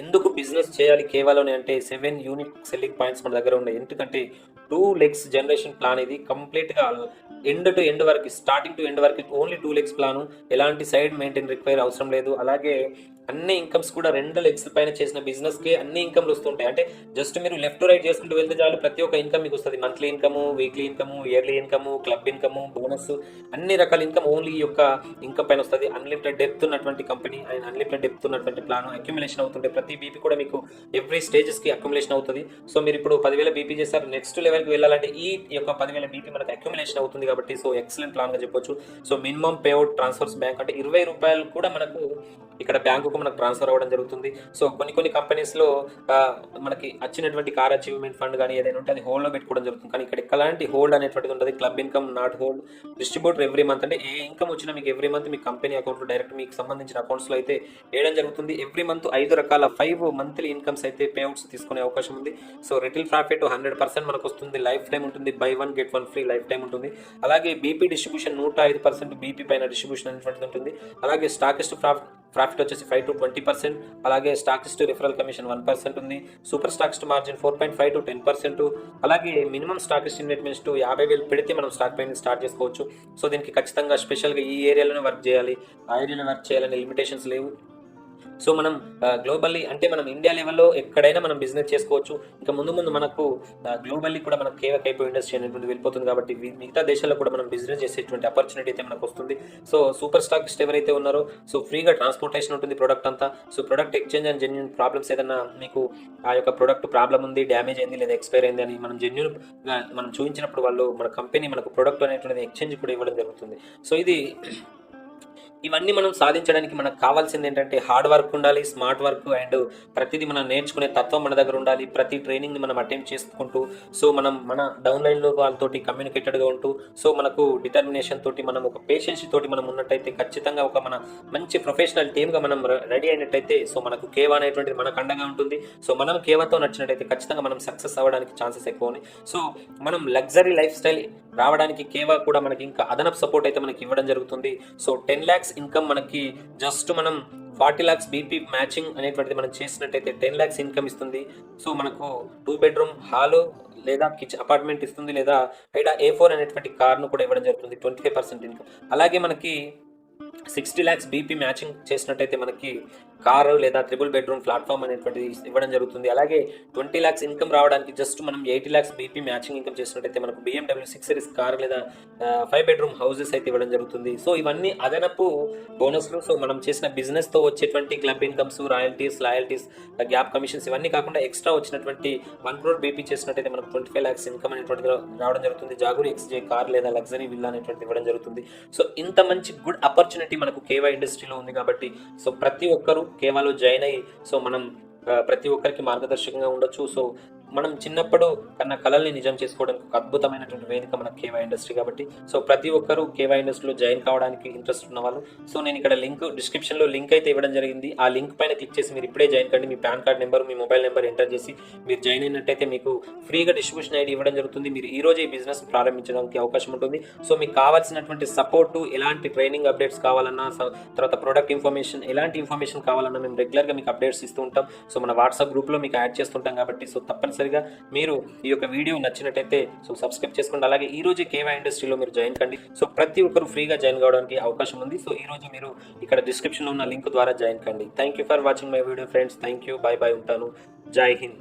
ఎందుకు బిజినెస్ చేయాలి కేవాలోనే అంటే 7 యూనిక్ సెల్లింగ్ పాయింట్స్ మన దగ్గర ఉన్నాయి. ఎందుకంటే 2 legs జనరేషన్ ప్లాన్ ఇది కంప్లీట్గా ఎండ్ టు ఎండ్ వరకు, స్టార్టింగ్ టు ఎండ్ వరకు ఓన్లీ 2 legs ప్లాను, ఎలాంటి సైడ్ మెయింటైన్ రిక్వైర్ అవసరం లేదు. అలాగే అన్ని ఇన్కమ్స్ కూడా 2 legs పైన చేసిన బిజినెస్కే అన్ని ఇన్కమ్లు వస్తుంటాయి. అంటే జస్ట్ మీరు లెఫ్ట్ రైట్ చేసుకుంటూ వెళ్తే చాలు ప్రతి ఒక్క ఇన్కమ్ మీకు వస్తుంది. Monthly income, weekly income, yearly income, club income, bonus, అన్ని రకాల ఇన్కమ్ ఓన్లీ ఈ యొక్క ఇన్కమ్ పైన వస్తుంది. అన్లిమిటెడ్ డెప్త్ ఉన్నటువంటి కంపెనీ అండ్ అన్లిమిటెడ్ డెప్త్ ఉన్నటువంటి ప్లాన్ అక్యుములేషన్ అవుతుంటే ప్రతి బీపీ కూడా మీకు ఎవ్రీ స్టేజెస్కి అక్యుములేషన్ అవుతుంది. సో మీరు ఇప్పుడు 10,000 బీపీ చేస్తారు, నెక్స్ట్ లెవెల్కి వెళ్ళాలంటే ఈ యొక్క 10,000 బీపీ మనకు అక్యుములేషన్ అవుతుంది కాబట్టి సో ఎక్సలెంట్ ప్లాన్గా చెప్పొచ్చు. So minimum payout transfers bank అంటే 20 రూపాయలు కూడా మనకు ఇక్కడ బ్యాంకుకు మనకు ట్రాన్స్ఫర్ అవ్వడం జరుగుతుంది. సో కొన్ని కంపెనీస్లో మనకి వచ్చినటువంటి కార్ అచీవ్మెంట్ ఫండ్ కానీ ఏదైనా ఉంటే అది హోల్డ్లో పెట్టుకోవడం జరుగుతుంది. కానీ ఇక్కడ ఎలాంటి హోల్డ్ అనేటువంటిది ఉంటుంది. Club income not hold. Distributor every month అంటే ఏ ఇన్కమ్ వచ్చినా మీకు ఎవ్రీ మంత్ మీ కంపెనీ అకౌంట్లో డైరెక్ట్ మీకు సంబంధించిన అకౌంట్స్లో అయితే వేయడం జరుగుతుంది. ఎవ్రీ మంత్ 5 రకాల 5 మంత్లీ ఇన్కమ్స్ అయితే పేఅవుట్స్ తీసుకునే అవకాశం ఉంది. సో రిటైల్ ప్రాఫిట్ 100% మనకు వస్తుంది. లైఫ్ టైం ఉంటుంది. By 1 get 1 free life time ఉంటుంది. అలాగే బీపీ డిస్ట్రిబ్యూషన్ 105% బీపీ పైన డిస్ట్రిబ్యూషన్ అనేటువంటిది ఉంటుంది. అలాగే స్టాకిస్ట్ ప్రాఫిట్ వచ్చేసి 5 to 20%, అలాగే స్టాకిస్ట్ రిఫరల్ కమిషన్ 1% ఉంది, సూపర్ స్టాకిస్ట్ మార్జిన్ 4.5 to 10%, అలాగే మినిమం స్టాకిస్ట్ ఇన్వెస్ట్మెంట్స్ 50,000 పెడితే మనం స్టాక్ ట్రేడింగ్ స్టార్ట్ చేసుకోవచ్చు. సో దీనికి ఖచ్చితంగా స్పెషల్గా ఈ ఏరియాలోనే వర్క్ చేయాలి, ఆ ఏరియాలో వర్క్ చేయాలనే లిమిటేషన్స్ లేవు. సో మనం గ్లోబల్లీ అంటే మనం ఇండియా లెవెల్లో ఎక్కడైనా మనం బిజినెస్ చేసుకోవచ్చు. ఇంకా ముందు ముందు మనకు గ్లోబల్లీ కూడా మనకు కైపో ఇండస్ట్రీ అనేటువంటి వెళ్ళిపోతుంది కాబట్టి మిగతా దేశాల్లో కూడా మనం బిజినెస్ చేసేటువంటి ఆపర్చునిటీ అయితే మనకు వస్తుంది. సో సూపర్ స్టాకిస్ట్ ఎవరైతే ఉన్నారో సో ఫ్రీగా ట్రాన్స్పోర్టేషన్ ఉంటుంది ప్రోడక్ట్ అంతా. So product exchange and genuine problems ఏదైనా మీకు ఆ యొక్క ప్రోడక్ట్ ప్రాబ్లం ఉంది, డ్యామేజ్ అయింది లేదా ఎక్స్పైర్ అయింది అని మనం జెన్యూన్గా మనం చూపించినప్పుడు వాళ్ళు మన కంపెనీ మనకు ప్రోడక్ట్ అనేటువంటిది ఎక్స్చేంజ్ కూడా ఇవ్వడం జరుగుతుంది. సో ఇవన్నీ మనం సాధించడానికి మనకు కావాల్సింది ఏంటంటే హార్డ్ వర్క్ ఉండాలి, స్మార్ట్ వర్క్ అండ్ ప్రతిదీ మనం నేర్చుకునే తత్వం మన దగ్గర ఉండాలి. ప్రతి ట్రైనింగ్ని మనం అటెంప్ట్ చేసుకుంటూ సో మన డౌన్లైన్లో వాళ్ళతోటి కమ్యూనికేటెడ్గా ఉంటూ సో మనకు డిటర్మినేషన్ తోటి మనం ఒక పేషెన్స్ తోటి మనం ఉన్నట్టయితే ఖచ్చితంగా ఒక మన మంచి ప్రొఫెషనల్ టీమ్గా మనం రెడీ అయినట్టయితే సో మనకు కేవా అనేటువంటిది మనకు అండగా ఉంటుంది. సో మనం కేవాతో నచ్చినట్టయితే ఖచ్చితంగా మనం సక్సెస్ అవ్వడానికి ఛాన్సెస్ ఎక్కువ ఉన్నాయి. సో మనం లగ్జరీ లైఫ్ స్టైల్ రావడానికి కేవా కూడా మనకి ఇంకా అదనపు సపోర్ట్ అయితే మనకి ఇవ్వడం జరుగుతుంది. సో 10 lakhs ఇన్కమ్ మనకి జస్ట్ మనం 40 lakhs బీపీ మ్యాచింగ్ అనేటువంటిది మనం చేసినట్టయితే 10 lakhs ఇన్కమ్ ఇస్తుంది. సో మనకు 2 bedroom హాలు లేదా కిచెన్ అపార్ట్మెంట్ ఇస్తుంది, లేదా హైడా A4 అనేటువంటి కార్ను కూడా ఇవ్వడం జరుగుతుంది 25% ఇన్కమ్. అలాగే మనకి 60 lakhs బీపీ మ్యాచింగ్ చేసినట్టయితే మనకి కారు లేదా 3 bedroom ప్లాట్ఫామ్ అనేటువంటిది ఇవ్వడం జరుగుతుంది. అలాగే 20 lakhs ఇన్కమ్ రావడానికి జస్ట్ మనం 80 lakhs బీపీ మ్యాచింగ్ ఇన్కమ్ చేసినట్టయితే మనకు BMW 6 series కార్ లేదా 5 bedroom హౌసెస్ అయితే ఇవ్వడం జరుగుతుంది. సో ఇవన్నీ అదనపు బోనస్లు. సో మనం చేసిన బిజినెస్తో వచ్చేటువంటి club incomes, loyalties, gap commissions ఇవన్నీ కాకుండా ఎక్స్ట్రా వచ్చినటువంటి 1 crore బీపీ చేసినట్టయితే మనకు 25 lakhs ఇన్కమ్ అనేటువంటిది రావడం జరుగుతుంది. జాగూరి XJ కార్ లేదా లగ్జరీ విల్లా అనేటువంటిది ఇవ్వడం జరుగుతుంది. సో ఇంత మంచి గుడ్ ఆపర్చునిటీ మనకు కేవా ఇండస్ట్రీలో ఉంది కాబట్టి సో ప్రతి ఒక్కరూ కేవాలో జాయిన్ అయ్యి సో మనం ప్రతి ఒక్కరికి మార్గదర్శకంగా ఉండొచ్చు. సో మనం చిన్నప్పుడు కన్నా కళల్ని నిజం చేసుకోవడానికి ఒక అద్భుతమైనటువంటి వేదిక మన కేవా ఇండస్ట్రీ కాబట్టి సో ప్రతి ఒక్కరూ కేవా ఇండస్ట్రీలో జాయిన్ కావడానికి ఇంట్రెస్ట్ ఉన్న వాళ్ళు సో నేను ఇక్కడ డిస్క్రిప్షన్లో లింక్ అయితే ఇవ్వడం జరిగింది. ఆ లింక్ పైన క్లిక్ చేసి మీరు ఇప్పుడే జాయిన్ కండి. మీ పాన్ కార్డ్ నెంబర్, మీ మొబైల్ నెంబర్ ఎంటర్ చేసి మీరు జాయిన్ అయినట్టయితే మీకు ఫ్రీగా డిస్ట్రిబ్యూషన్ ఐడి ఇవ్వడం జరుగుతుంది. మీరు ఈ రోజు ఈ బిజినెస్ ప్రారంభించడానికి అవకాశం ఉంటుంది. సో మీకు కావాల్సినటువంటి సపోర్టు, ఎలాంటి ట్రైనింగ్ అప్డేట్స్ కావాలన్నా, తర్వాత ప్రొడక్ట్ ఇన్ఫర్మేషన్, ఎలాంటి ఇన్ఫర్మేషన్ కావాలన్నా మేము రెగ్యులర్గా మీకు అప్డేట్స్ ఇస్తూ ఉంటాం. సో మన వాట్సాప్ గ్రూప్లో మీకు యాడ్ చేస్తుంటాం కాబట్టి సో తప్పనిసరిగా మీరు ఈ యొక్క వీడియో నచ్చినట్టయితే సో సబ్స్క్రైబ్ చేసుకోండి. అలాగే ఈ రోజు కేవా ఇండస్ట్రీలో మీరు జాయిన్ కండి. సో ప్రతి ఒక్కరు ఫ్రీగా జాయిన్ కావడానికి అవకాశం ఉంది. సో ఈ రోజు మీరు ఇక్కడ డిస్క్రిప్షన్లో ఉన్న లింక్ ద్వారా జాయిన్ కండి. Thank you for watching my video friends. Thank you, bye bye, ఉంటాను. జై హింద్.